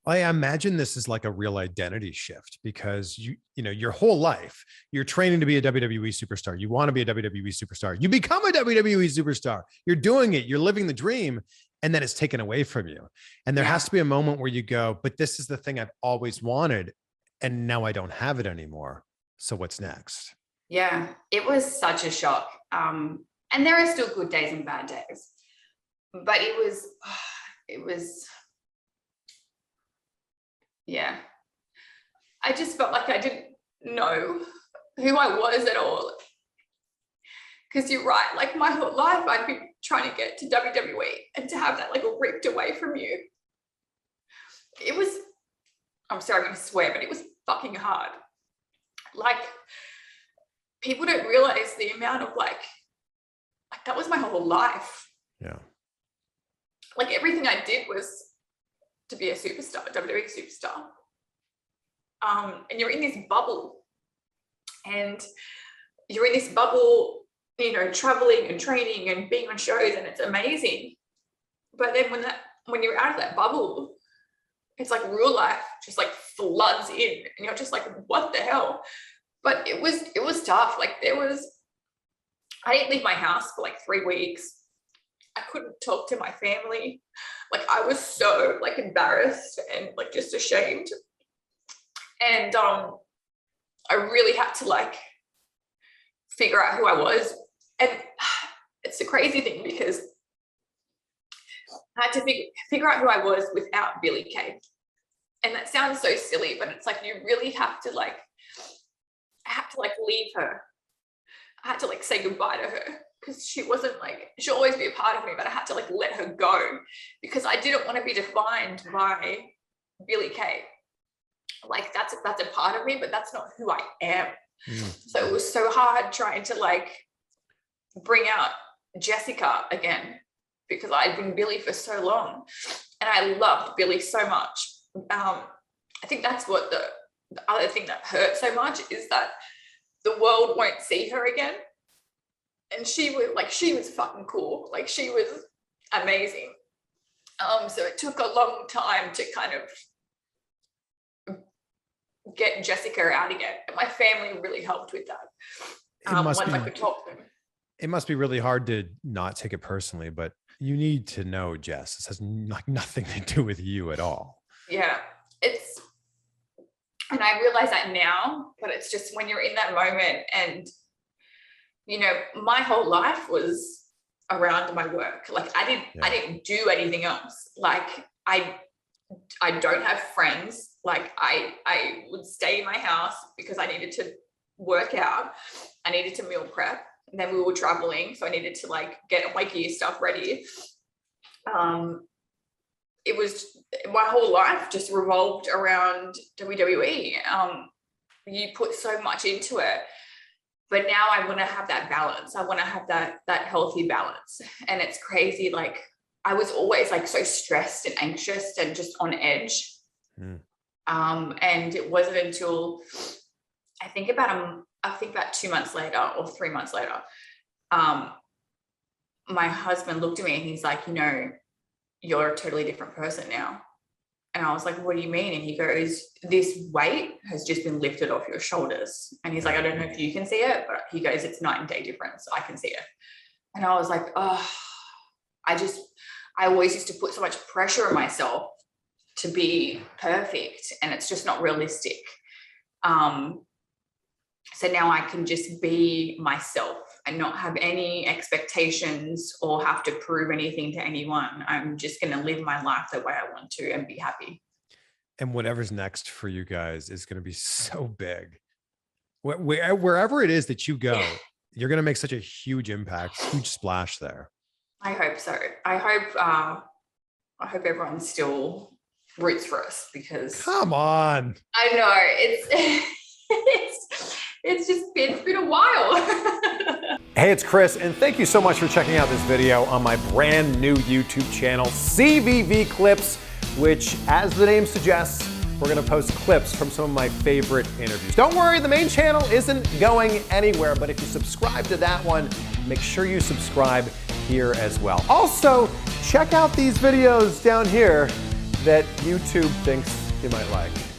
I imagine this is like a real identity shift because you know, your whole life, you're training to be a WWE superstar. You want to be a WWE superstar. You become a WWE superstar. You're doing it. You're living the dream. And then it's taken away from you. And there has to be a moment where you go, but this is the thing I've always wanted. And now I don't have it anymore. So what's next? Yeah, it was such a shock. And there are still good days and bad days, but it was, yeah. I just felt like I didn't know who I was at all. Because you're right, like my whole life I'd been trying to get to WWE, and to have that like ripped away from you. It was, I'm sorry, I'm gonna swear, but it was fucking hard. Like, people don't realize the amount of like that was my whole life. Yeah. Like everything I did was to be a superstar, WWE superstar. And you're in this bubble, and you're in this bubble, you know, traveling and training and being on shows, and it's amazing. But then when you're out of that bubble, it's like real life just like floods in, and you're just like, what the hell? But it was tough. Like I didn't leave my house for like 3 weeks. I couldn't talk to my family. Like I was so like embarrassed and like just ashamed. And I really had to like figure out who I was. And it's a crazy thing because I had to figure out who I was without Billie Kay. And that sounds so silly, but it's like you really have to like, I had to like leave her. I had to like say goodbye to her because she wasn't like, she'll always be a part of me, but I had to like let her go because I didn't want to be defined by Billie Kay. Like that's a part of me, but that's not who I am. So it was so hard trying to like bring out Jessica again because I'd been Billie for so long and I loved Billie so much. I think that's what the other thing that hurt so much is that the world won't see her again. And she was fucking cool. Like she was amazing. So it took a long time to kind of get Jessica out again. And my family really helped with that. Once I could talk to them. It must be really hard to not take it personally, but you need to know, Jess, this has nothing to do with you at all. Yeah, and I realize that now, but it's just when you're in that moment and, you know, my whole life was around my work. Like I didn't do anything else. Like I don't have friends. Like I would stay in my house because I needed to work out. I needed to meal prep. And then we were traveling. So I needed to like get my gear stuff ready. It was my whole life just revolved around WWE. You put so much into it, but now I want to have that balance. I want to have that healthy balance. And it's crazy. Like I was always like so stressed and anxious and just on edge. And it wasn't until I think about 2 months later or 3 months later, my husband looked at me and he's like, you know, you're a totally different person now. And I was like, what do you mean? And he goes, this weight has just been lifted off your shoulders. And he's like, I don't know if you can see it, but he goes, it's night and day difference. I can see it. And I was like, oh, I always used to put so much pressure on myself to be perfect. And it's just not realistic. So now I can just be myself and not have any expectations or have to prove anything to anyone. I'm just going to live my life the way I want to and be happy. And whatever's next for you guys is going to be so big. Wherever it is that you go, you're going to make such a huge impact, huge splash there. I hope so. I hope everyone still roots for us because. Come on. I know it's been a while. Hey, it's Chris, and thank you so much for checking out this video on my brand new YouTube channel, CVV Clips, which, as the name suggests, we're gonna post clips from some of my favorite interviews. Don't worry, the main channel isn't going anywhere, but if you subscribe to that one, make sure you subscribe here as well. Also, check out these videos down here. that YouTube thinks you might like.